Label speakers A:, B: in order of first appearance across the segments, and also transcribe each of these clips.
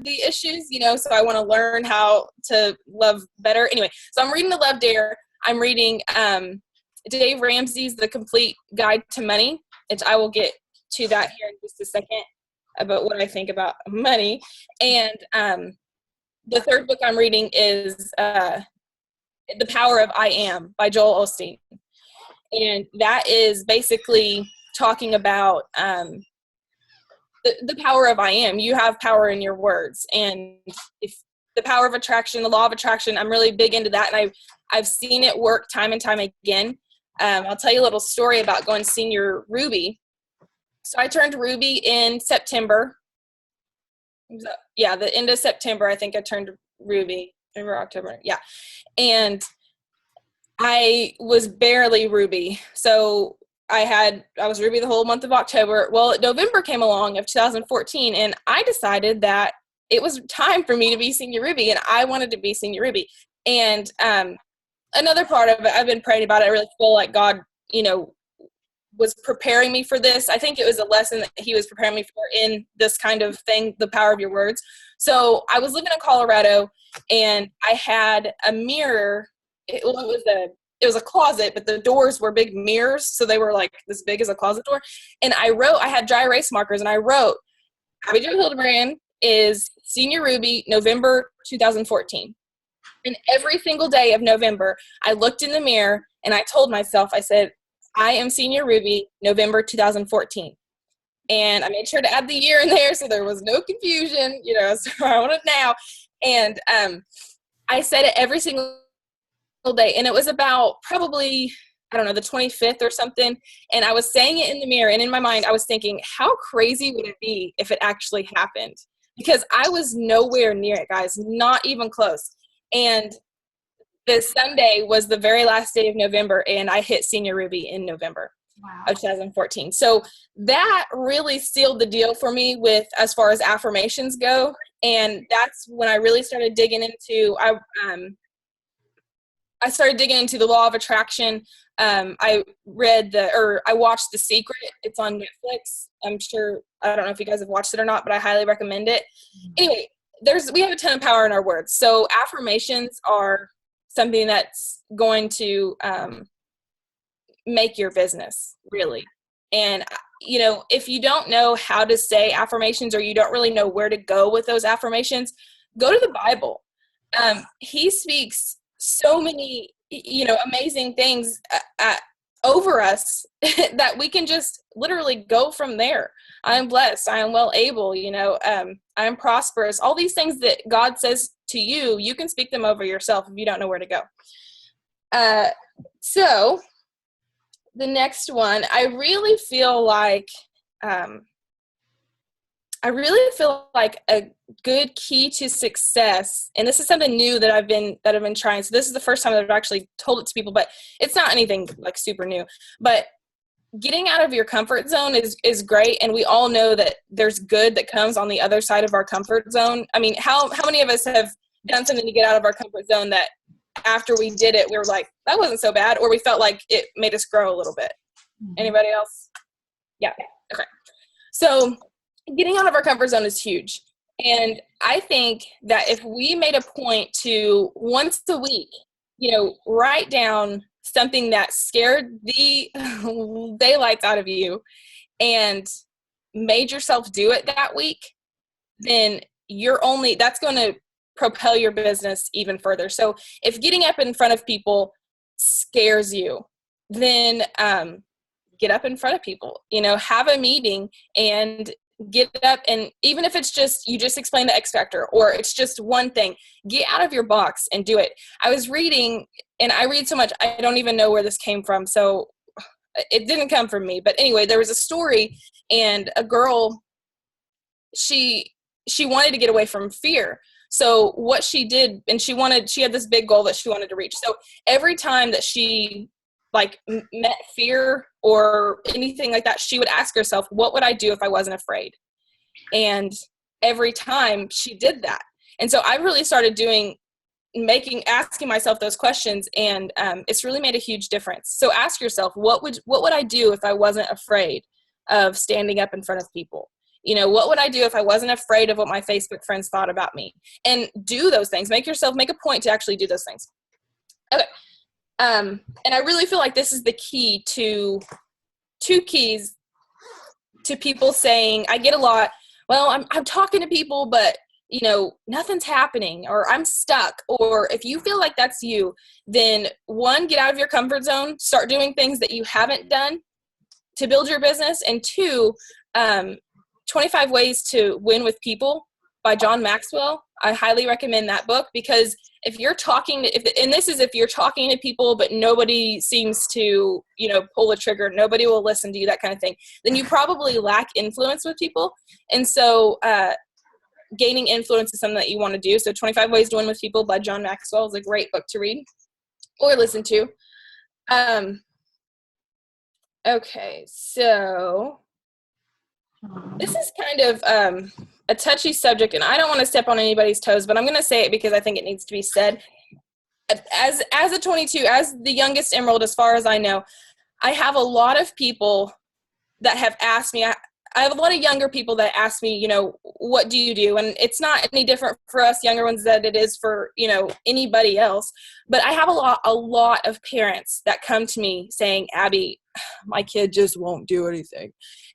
A: the issues, so I want to learn how to love better. Anyway, so I'm reading The Love Dare. I'm reading Dave Ramsey's The Complete Guide to Money, which I will get to that here in just a second about what I think about money. And the third book I'm reading is The Power of I Am by Joel Osteen. And that is basically talking about the power of I am. You have power in your words. And if the power of attraction, the law of attraction, I'm really big into that. And I've seen it work time and time again. I'll tell you a little story about going senior Ruby. So I turned Ruby in September. Yeah, the end of September, I think I turned Ruby. November, October. Yeah. And I was barely Ruby. So I was Ruby the whole month of October. Well, November came along of 2014, and I decided that it was time for me to be senior Ruby, and I wanted to be senior Ruby. And another part of it, I've been praying about it. I really feel like God, was preparing me for this. I think it was a lesson that he was preparing me for in this kind of thing, the power of your words. So I was living in Colorado, and I had a mirror. It was a closet, but the doors were big mirrors, so they were like this big as a closet door. And I had dry erase markers, and I wrote, AbbyJoe Hilderbrand is senior Ruby, November 2014. And every single day of November, I looked in the mirror, and I told myself, I said, I am senior Ruby, November 2014. And I made sure to add the year in there so there was no confusion, so I want it now. And I said it every single day. And it was about probably, I don't know, the 25th or something. And I was saying it in the mirror. And in my mind, I was thinking, how crazy would it be if it actually happened? Because I was nowhere near it, guys, not even close. And this Sunday was the very last day of November, and I hit senior Ruby in November of 2014. So that really sealed the deal for me with as far as affirmations go. And that's when I really started digging into, I started digging into the law of attraction. I watched The Secret. It's on Netflix. I don't know if you guys have watched it or not, but I highly recommend it. Anyway, we have a ton of power in our words. So affirmations are something that's going to make your business, really. And, if you don't know how to say affirmations, or you don't really know where to go with those affirmations, go to the Bible. He speaks so many, amazing things over us that we can just literally go from there. I am blessed. I am well able, I am prosperous. All these things that God says to you, you can speak them over yourself if you don't know where to go. So the next one, I really feel like a good key to success, and this is something new that I've been trying. So this is the first time that I've actually told it to people, but it's not anything like super new. But getting out of your comfort zone is great, and we all know that there's good that comes on the other side of our comfort zone. I mean, how many of us have done something to get out of our comfort zone that after we did it, we were like, that wasn't so bad, or we felt like it made us grow a little bit? Mm-hmm. Anybody else? Yeah. Okay. So getting out of our comfort zone is huge. And I think that if we made a point to once a week, write down something that scared the daylights out of you and made yourself do it that week, then that's going to propel your business even further. So if getting up in front of people scares you, then get up in front of people, have a meeting and get up. And even if it's just, you just explain the X factor, or it's just one thing, get out of your box and do it. I was reading, and I read so much, I don't even know where this came from. So it didn't come from me, but anyway, there was a story, and a girl, she wanted to get away from fear. So what she did, and she had this big goal that she wanted to reach. So every time that she met fear or anything like that, she would ask herself, what would I do if I wasn't afraid? And every time she did that. And so I really started asking myself those questions, and it's really made a huge difference. So ask yourself, what would I do if I wasn't afraid of standing up in front of people? What would I do if I wasn't afraid of what my Facebook friends thought about me? And do those things. Make a point to actually do those things. Okay. And I really feel like this is the key to 2 keys to people saying, I get a lot, well, I'm talking to people, but nothing's happening, or I'm stuck. Or if you feel like that's you, then 1, get out of your comfort zone, start doing things that you haven't done to build your business. And 2, 25 Ways to Win with People by John Maxwell. I highly recommend that book, because if you're talking if you're talking to people, but nobody seems to, pull a trigger, nobody will listen to you, that kind of thing, then you probably lack influence with people. And so, gaining influence is something that you want to do. So 25 Ways to Win with People by John Maxwell is a great book to read or listen to. Okay, so this is kind of a touchy subject, and I don't want to step on anybody's toes, but I'm going to say it because I think it needs to be said. As a 22, as the youngest Emerald, as far as I know, I have a lot of people that have asked me, I have a lot of younger people that ask me, what do you do? And it's not any different for us younger ones that it is for, anybody else. But I have a lot of parents that come to me saying, Abby, my kid just won't do anything.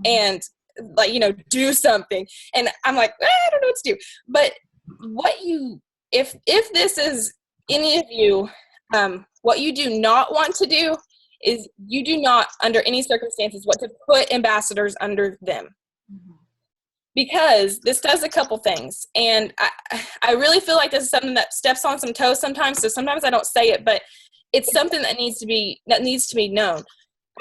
A: And do something. And I'm like, I don't know what to do. But if this is any of you, what you do not want to do is you do not, under any circumstances, want to put ambassadors under them. Because this does a couple things. And I really feel like this is something that steps on some toes sometimes. So sometimes I don't say it, but it's something that needs to be known.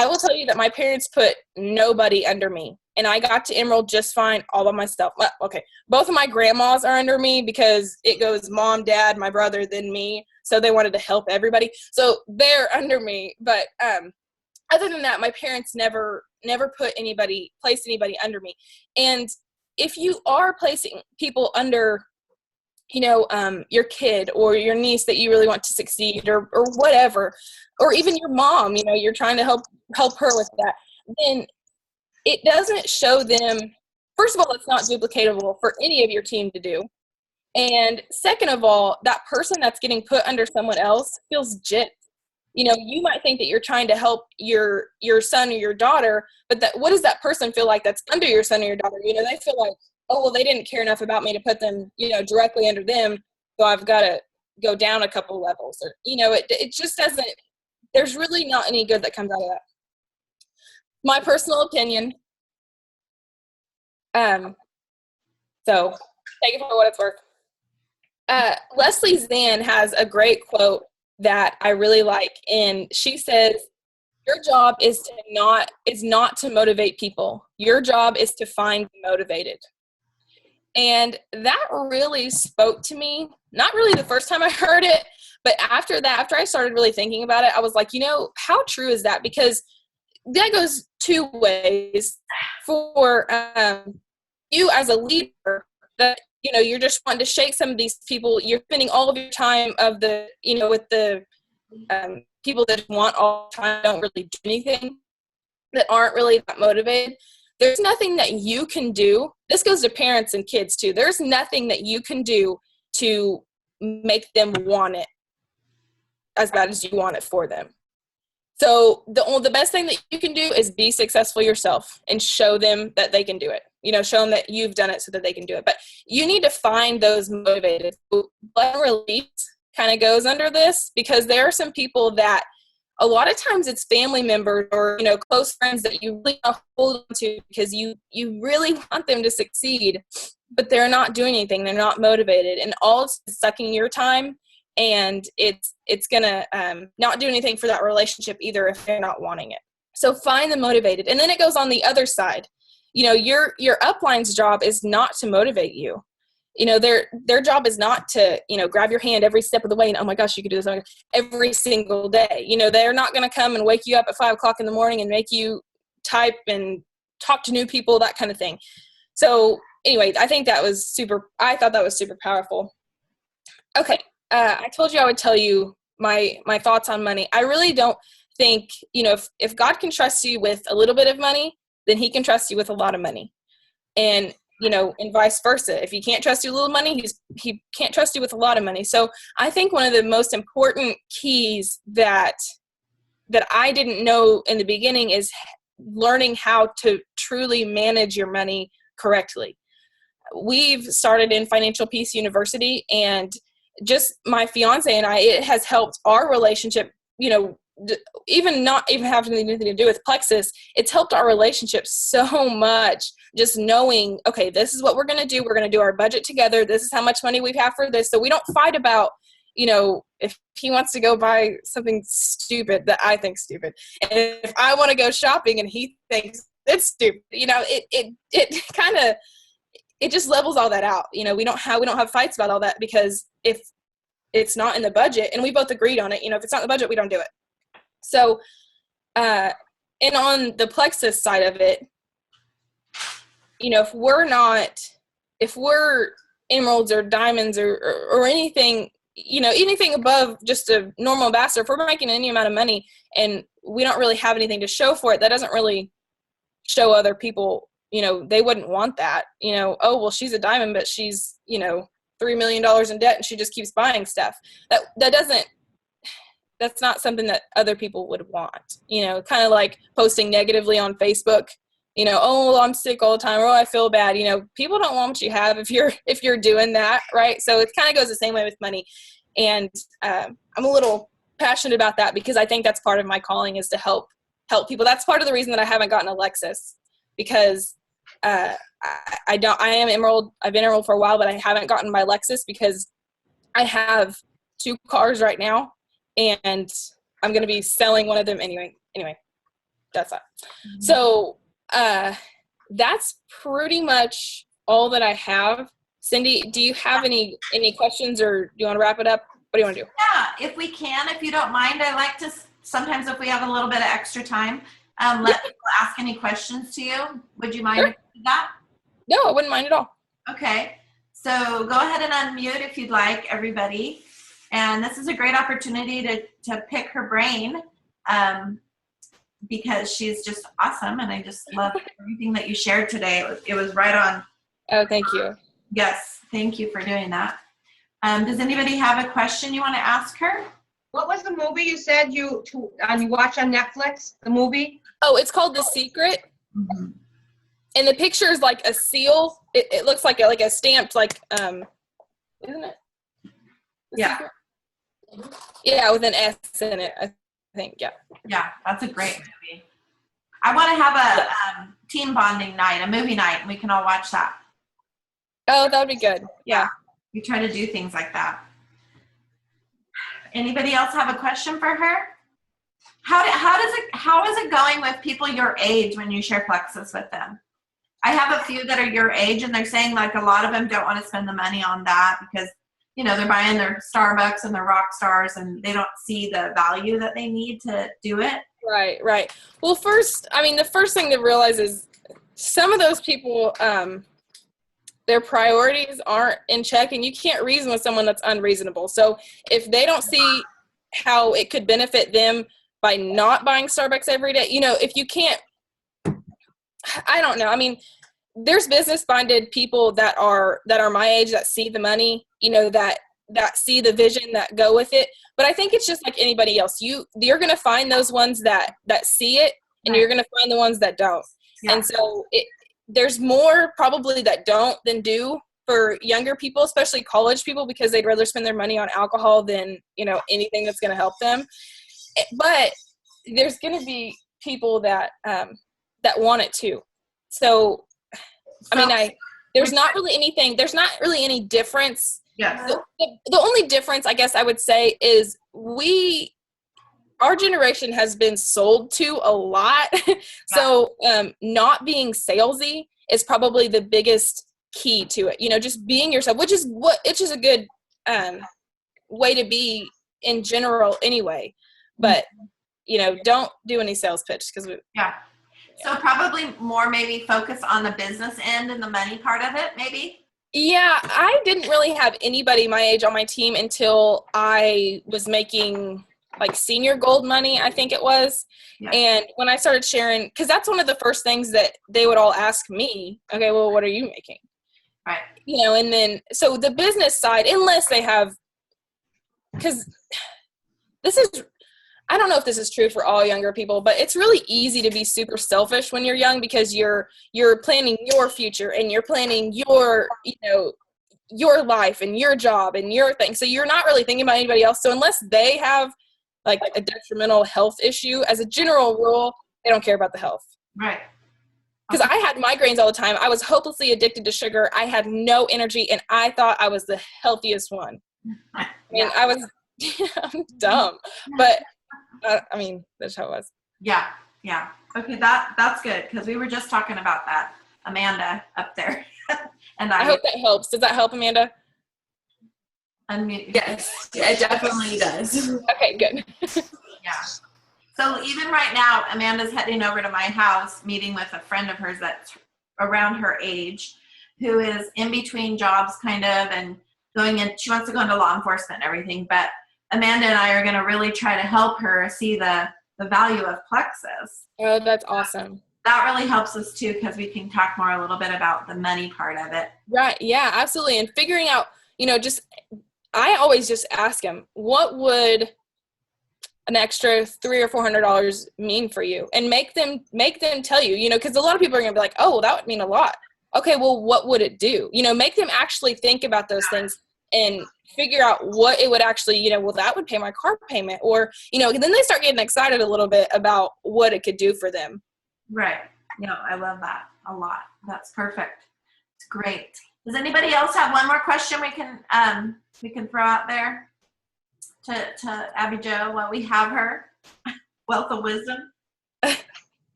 A: I will tell you that my parents put nobody under me. And I got to Emerald just fine all by myself. Well, okay, both of my grandmas are under me because it goes mom, dad, my brother, then me. So they wanted to help everybody. So they're under me. But other than that, my parents never placed anybody under me. And if you are placing people under, your kid or your niece that you really want to succeed or whatever, or even your mom, you're trying to help her with that, then it doesn't show them, first of all, it's not duplicatable for any of your team to do. And second of all, that person that's getting put under someone else feels gypped. You might think that you're trying to help your son or your daughter, but what does that person feel like that's under your son or your daughter? They feel like, oh, well, they didn't care enough about me to put them, directly under them, so I've got to go down a couple levels. Or, it just doesn't, there's really not any good that comes out of that. My personal opinion. So take it for what it's worth. Leslie Zan has a great quote that I really like, and she says, your job is not to motivate people. Your job is to find the motivated. And that really spoke to me, not really the first time I heard it, but after I started really thinking about it, I was like, how true is that? Because that goes 2 ways. For you as a leader, that you're just wanting to shake some of these people. You're spending all of your time with the people that want all the time, don't really do anything, that aren't really that motivated. There's nothing that you can do. This goes to parents and kids too. There's nothing that you can do to make them want it as bad as you want it for them. So the best thing that you can do is be successful yourself and show them that they can do it. Show them that you've done it so that they can do it. But you need to find those motivated. Blood release kind of goes under this, because there are some people that a lot of times it's family members or, close friends that you really want to hold on to because you really want them to succeed, but they're not doing anything. They're not motivated, and all it's sucking your time. And it's going to not do anything for that relationship either if they're not wanting it. So find the motivated. And then it goes on the other side. Your upline's job is not to motivate you. Their job is not to, grab your hand every step of the way and, oh my gosh, you could do this every single day. They're not going to come and wake you up at 5 o'clock in the morning and make you type and talk to new people, that kind of thing. So anyway, I thought that was super powerful. Okay. I told you I would tell you my thoughts on money. I really don't think, if God can trust you with a little bit of money, then he can trust you with a lot of money. and, and vice versa. If he can't trust you with a little money, he can't trust you with a lot of money. So I think one of the most important keys that I didn't know in the beginning is learning how to truly manage your money correctly. We've started in Financial Peace University, and just my fiance and I, it has helped our relationship, even not even having anything to do with Plexus, it's helped our relationship so much. Just knowing, okay, this is what we're going to do. We're going to do our budget together. This is how much money we have for this. So we don't fight about, if he wants to go buy something stupid that I think stupid, and if I want to go shopping and he thinks it's stupid, it kind of, it just levels all that out. We don't have fights about all that, because if it's not in the budget and we both agreed on it, if it's not in the budget, we don't do it. So, and on the Plexus side of it, if we're emeralds or diamonds or anything, anything above just a normal ambassador, if we're making any amount of money and we don't really have anything to show for it, that doesn't really show other people, they wouldn't want that, oh, well, she's a diamond, but she's, $3 million in debt and she just keeps buying stuff. That's not something that other people would want, kind of like posting negatively on Facebook, oh, I'm sick all the time, or oh, I feel bad. People don't want what you have if you're doing that, right? So it kind of goes the same way with money. And I'm a little passionate about that, because I think that's part of my calling, is to help people. That's part of the reason that I haven't gotten a Lexus, because I am Emerald. I've been Emerald for a while, but I haven't gotten my Lexus because I have 2 cars right now, and I'm going to be selling one of them anyway. That's that. So that's pretty much all that I have. Cindy, do you have any questions, or do you want to wrap it up? What do you want to do?
B: Yeah, if we can, if you don't mind, I like to sometimes, if we have a little bit of extra time, let people ask any questions to you. Would you mind
A: Sure.
B: doing that?
A: No, I wouldn't mind at all.
B: Okay, so go ahead and unmute if you'd like, everybody. And this is a great opportunity to pick her brain, because she's just awesome, and I just love everything that you shared today. It was right on.
A: Oh, thank you.
B: Yes, thank you for doing that. Does anybody have a question you want to ask her?
C: What was the movie you said you watch on Netflix? The movie?
A: Oh, it's called The Secret.
B: Mm-hmm.
A: And the picture is like a seal. It looks like a stamped, like, isn't it?
B: Yeah.
A: Secret? Yeah, with an S in it, I think. Yeah.
B: Yeah, that's a great movie. I want to have a team bonding night, a movie night, and we can all watch that.
A: Oh, that would be good. Yeah.
B: We try to do things like that. Anybody else have a question for her? How is it going with people your age when you share Plexus with them? I have a few that are your age, and they're saying like a lot of them don't want to spend the money on that because, they're buying their Starbucks and their rock stars, and they don't see the value that they need to do it.
A: Right. Well, the first thing to realize is some of those people, their priorities aren't in check, and you can't reason with someone that's unreasonable. So if they don't see how it could benefit them by not buying Starbucks every day, if you can't, I don't know. There's business-minded people that are my age that see the money, that see the vision, that go with it. But I think it's just like anybody else. You're going to find those ones that see it, and you're going to find the ones that don't. Yeah. And so there's more probably that don't than do for younger people, especially college people, because they'd rather spend their money on alcohol than, anything that's going to help them. But there's going to be people that want it too. So, there's not really any difference.
B: Yes.
A: The only difference, I guess I would say, is our generation has been sold to a lot. So not being salesy is probably the biggest key to it. Just being yourself, which is a good way to be in general anyway. But, don't do any sales pitch because
B: So probably more maybe focus on the business end and the money part of it, maybe?
A: Yeah, I didn't really have anybody my age on my team until I was making like senior gold money, I think it was.
B: Yeah.
A: And when I started sharing, because that's one of the first things that they would all ask me, okay, well, what are you making?
B: Right.
A: You know, and then, so the business side, unless they have, because this is, I don't know if this is true for all younger people, but it's really easy to be super selfish when you're young, because you're planning your future and you're planning your, you know, your life and your job and your thing. So you're not really thinking about anybody else. So unless they have like a detrimental health issue, as a general rule, they don't care about the health.
B: Right.
A: Because I had migraines all the time. I was hopelessly addicted to sugar. I had no energy, and I thought I was the healthiest one. I mean, I was I'm dumb, but I mean, that's how it was.
B: Yeah. Yeah. Okay. That's good. Cause we were just talking about that, Amanda up there. And
A: I hope that helps. Does that help, Amanda?
B: Unmute.
D: Yes, it definitely does.
A: Okay, good.
B: Yeah. So even right now, Amanda's heading over to my house, meeting with a friend of hers that's around her age, who is in between jobs kind of, and going in, she wants to go into law enforcement and everything, but Amanda and I are going to really try to help her see the value of Plexus.
A: Oh, that's awesome.
B: That really helps us too, because we can talk more a little bit about the money part of it.
A: Right. Yeah, absolutely. And figuring out, you know, I always just ask them, what would an extra $300 or $400 mean for you? And make them tell you, you know, because a lot of people are going to be like, oh, well, that would mean a lot. Okay, well, what would it do? You know, make them actually think about those things and figure out what it would actually, you know, well, that would pay my car payment, or, you know, then they start getting excited a little bit about what it could do for them.
B: Right. No, I love that a lot. That's perfect. It's great. Does anybody else have one more question we can throw out there to AbbyJoe while we have her? Wealth of wisdom.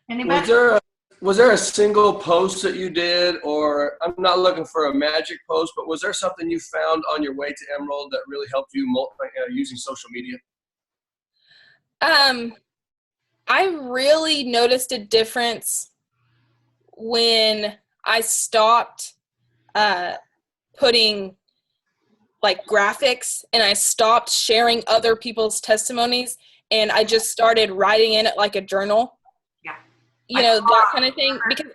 B: Anybody?
E: Was there a single post that you did, or I'm not looking for a magic post, but was there something you found on your way to Emerald that really helped you using social media?
A: I really noticed a difference when I stopped putting like graphics, and I stopped sharing other people's testimonies, and I just started writing in it like a journal.
B: Yeah.
A: You know, that kind of thing. Because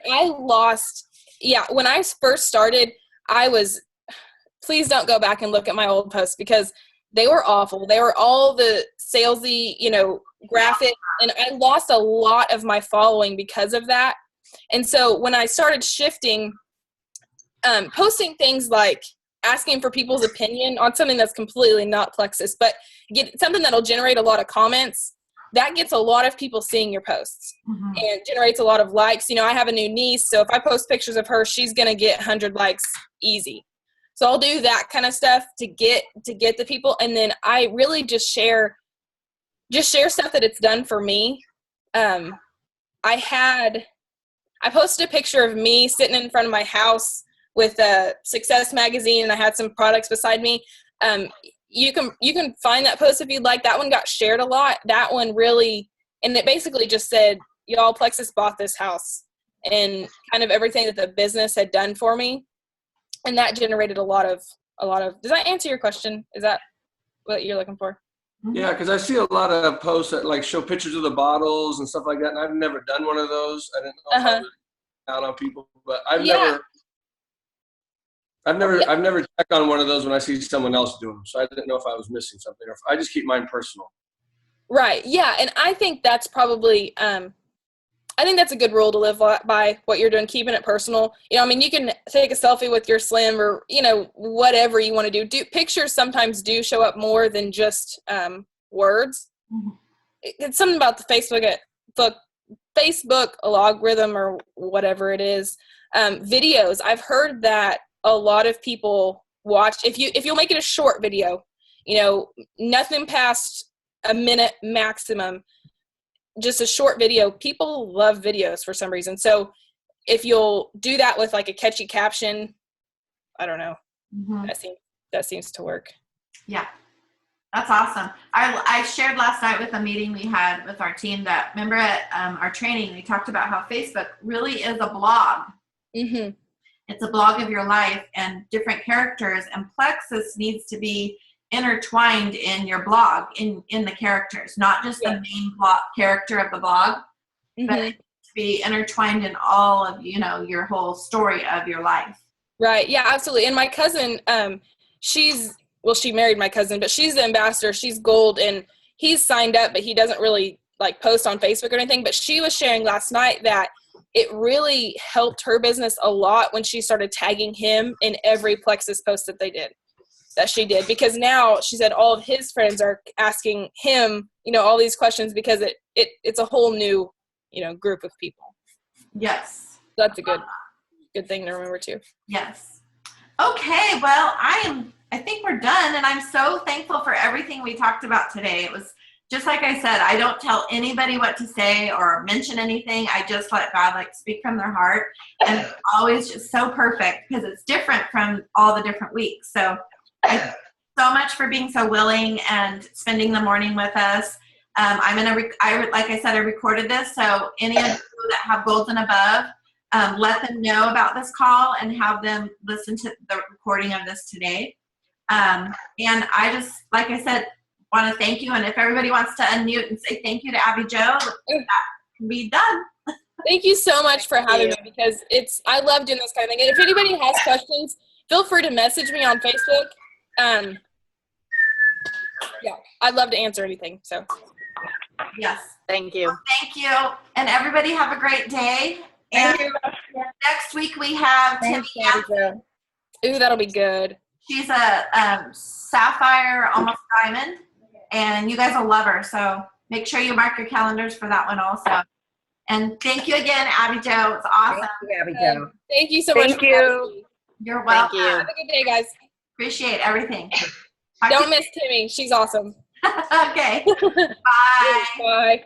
A: when I first started, please don't go back and look at my old posts, because they were awful. They were all the salesy, you know, graphic, and I lost a lot of my following because of that. And so when I started shifting, posting things like asking for people's opinion on something that's completely not Plexus, but get something that'll generate a lot of comments, that gets a lot of people seeing your posts and generates a lot of likes. You know, I have a new niece, so if I post pictures of her, she's going to get 100 likes easy. So I'll do that kind of stuff to get the people. And then I really just share stuff that it's done for me. I posted a picture of me sitting in front of my house with a Success magazine, and I had some products beside me. You can find that post if you'd like. That one got shared a lot. That one really, and it basically just said, y'all, Plexus bought this house, and kind of everything that the business had done for me. And that generated a lot of, does that answer your question? Is that what you're looking for?
E: Yeah, because I see a lot of posts that like show pictures of the bottles and stuff like that, and I've never done one of those. I didn't know if I was out on people, but I've never checked on one of those when I see someone else do them. So I didn't know if I was missing something, or if I just keep mine personal.
A: Right. Yeah. And I think that's probably, I think that's a good rule to live by, what you're doing, keeping it personal. You know, I mean, you can take a selfie with your Slim, or, you know, whatever you want to do. Pictures sometimes do show up more than just words. It's something about the Facebook algorithm, or whatever it is. Videos. I've heard that a lot of people watch, if you'll make it a short video, you know, nothing past a minute maximum, just a short video. People love videos for some reason. So if you'll do that with like a catchy caption, I don't know, that seems to work. Yeah.
B: That's awesome. I shared last night with a meeting we had with our team that, remember at our training, we talked about how Facebook really is a blog. It's a blog of your life and different characters, and Plexus needs to be intertwined in your blog, in the characters, not just the main plot character of the blog, but to be intertwined in all of, your whole story of your life.
A: Right. Yeah, absolutely. And my cousin, she married my cousin, but she's the ambassador. She's gold, and he's signed up, but he doesn't really like post on Facebook or anything. But she was sharing last night that it really helped her business a lot when she started tagging him in every Plexus post that she did, because now she said all of his friends are asking him, all these questions, because it's a whole new, group of people.
B: Yes.
A: So that's a good thing to remember too.
B: Yes. Okay. Well, I think we're done, and I'm so thankful for everything we talked about today. It was just like I said, I don't tell anybody what to say or mention anything. I just let God speak from their heart, and it's always just so perfect because it's different from all the different weeks. So thank you so much for being so willing and spending the morning with us. Like I said, I recorded this, so any of you that have golds and above, let them know about this call and have them listen to the recording of this today. And I just, like I said, want to thank you. And if everybody wants to unmute and say thank you to AbbyJoe, that can be done.
A: Thank you so much for having me, because I love doing this kind of thing. And if anybody has questions, feel free to message me on Facebook. I'd love to answer anything. So
B: yes.
D: Thank you.
B: Well, thank you. And everybody have a great day.
C: Thank
B: And
C: you.
B: next week we have Timmy.
A: Ooh, that'll be good.
B: She's a sapphire, almost diamond, and you guys will love her. So make sure you mark your calendars for that one also. And thank you again, AbbyJoe. It's awesome.
F: Thank you, AbbyJoe.
A: Thank you so much.
F: Thank you.
B: You're welcome.
D: Thank you.
A: Have a good day, guys.
B: Appreciate everything.
A: Don't miss Timmy. She's awesome.
B: Okay. Bye.
A: Bye.